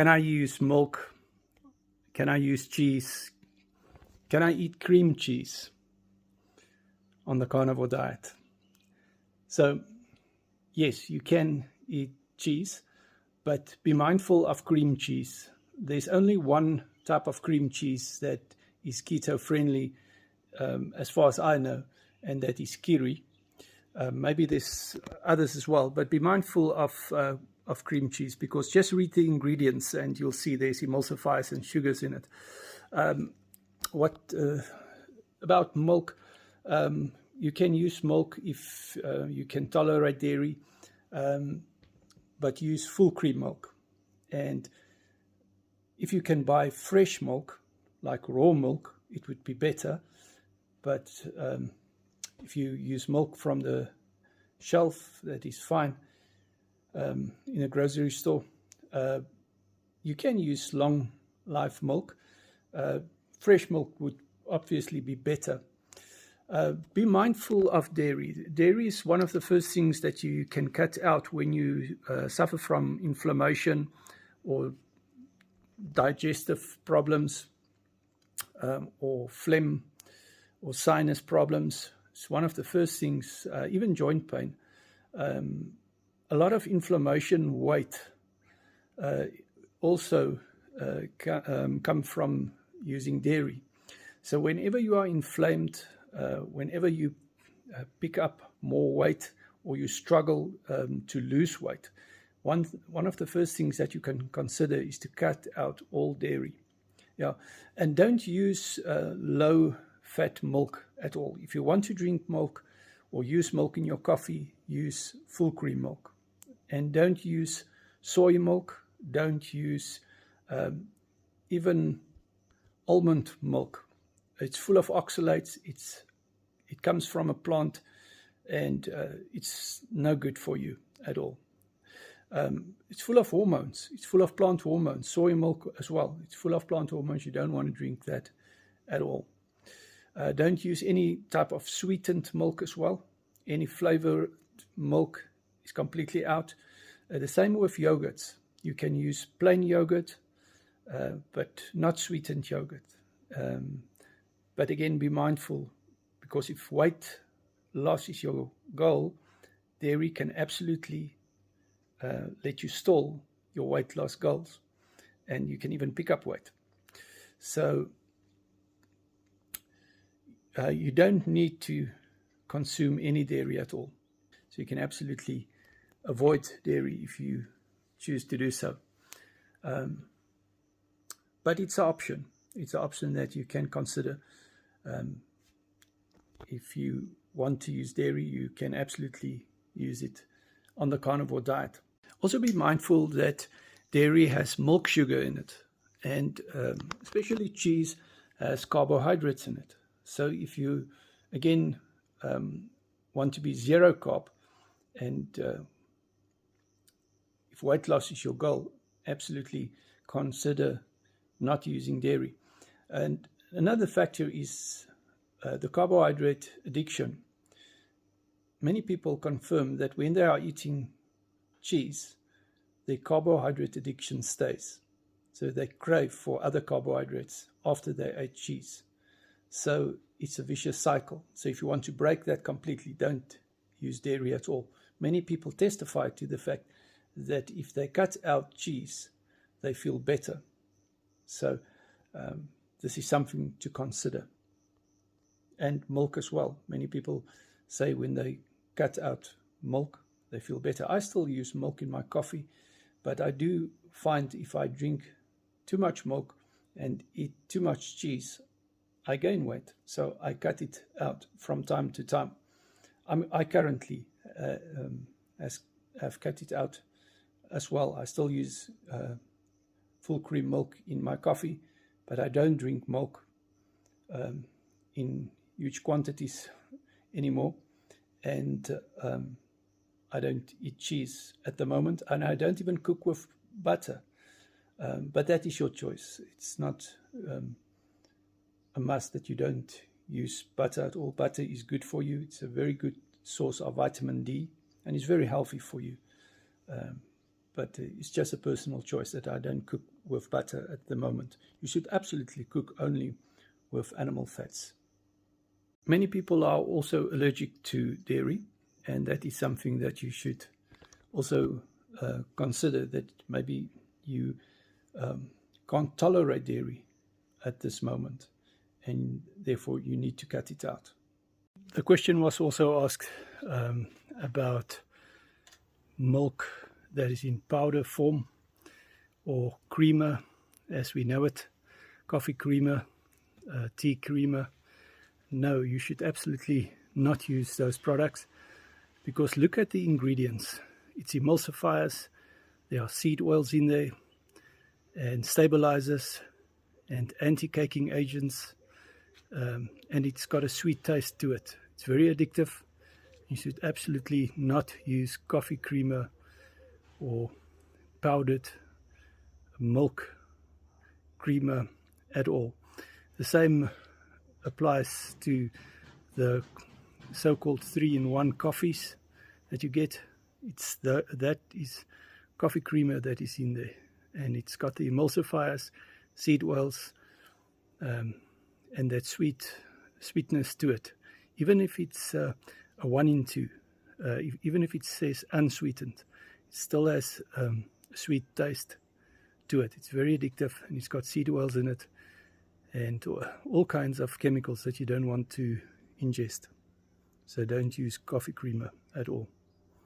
Can I use milk? Can I use cheese? Can I eat cream cheese on the carnivore diet? So, yes, you can eat cheese, but be mindful of cream cheese. There's only one type of cream cheese that is keto friendly, as far as I know, and that is Kiri. Maybe there's others as well, but be mindful of cream cheese, because just read the ingredients and you'll see there's emulsifiers and sugars in it. About milk? You can use milk if you can tolerate dairy, but use full cream milk. And if you can buy fresh milk, like raw milk, it would be better. But if you use milk from the shelf, that is fine. In a grocery store, you can use long life milk. Fresh milk would obviously be better. Be mindful of dairy. Dairy is one of the first things that you can cut out when you suffer from inflammation or digestive problems, or phlegm or sinus problems. It's one of the first things, even joint pain. A lot of inflammation, weight, also come from using dairy. So whenever you are inflamed, whenever you pick up more weight or you struggle to lose weight, one of the first things that you can consider is to cut out all dairy. Yeah, and don't use low-fat milk at all. If you want to drink milk or use milk in your coffee, use full cream milk. And don't use soy milk. Don't use even almond milk. It's full of oxalates. It comes from a plant, and it's no good for you at all. It's full of hormones. It's full of plant hormones. Soy milk as well. It's full of plant hormones. You don't want to drink that at all. Don't use any type of sweetened milk as well. Any flavored milk is completely out. The same with yogurts. You can use plain yogurt, but not sweetened yogurt. But again, be mindful, because if weight loss is your goal, dairy can absolutely let you stall your weight loss goals, and you can even pick up weight. So you don't need to consume any dairy at all. So you can absolutely avoid dairy if you choose to do so. But it's an option. It's an option that you can consider. If you want to use dairy, you can absolutely use it on the carnivore diet. Also be mindful that dairy has milk sugar in it, and especially cheese has carbohydrates in it. So if you, again, want to be zero carb, and if weight loss is your goal, absolutely consider not using dairy. And another factor is the carbohydrate addiction. Many people confirm that when they are eating cheese, their carbohydrate addiction stays. So they crave for other carbohydrates after they ate cheese. So it's a vicious cycle. So if you want to break that completely, don't use dairy at all. Many people testify to the fact that if they cut out cheese, they feel better. So this is something to consider. And milk as well. Many people say when they cut out milk, they feel better. I still use milk in my coffee, but I do find if I drink too much milk and eat too much cheese, I gain weight. So I cut it out from time to time. I currently have cut it out as well. I still use full cream milk in my coffee, but I don't drink milk in huge quantities anymore. And I don't eat cheese at the moment, and I don't even cook with butter. But that is your choice. It's not a must that you don't use butter at all. Butter is good for you. It's a very good source of vitamin D, and it's very healthy for you. but it's just a personal choice that I don't cook with butter at the moment. You should absolutely cook only with animal fats. Many people are also allergic to dairy, and that is something that you should also consider, that maybe you can't tolerate dairy at this moment, and therefore you need to cut it out. The question was also asked about milk that is in powder form or creamer as we know it, coffee creamer, tea creamer. No, you should absolutely not use those products, because look at the ingredients. It's emulsifiers, there are seed oils in there, and stabilizers and anti-caking agents, and it's got a sweet taste to it. It's very addictive. You should absolutely not use coffee creamer or powdered milk creamer at all. The same applies to the so-called 3-in-1 coffees that you get. That is coffee creamer that is in there, and it's got the emulsifiers, seed oils, and that sweetness to it. Even if it's a 1-in-2, even if it says unsweetened, it still has a sweet taste to it. It's very addictive, and it's got seed oils in it and all kinds of chemicals that you don't want to ingest. So don't use coffee creamer at all.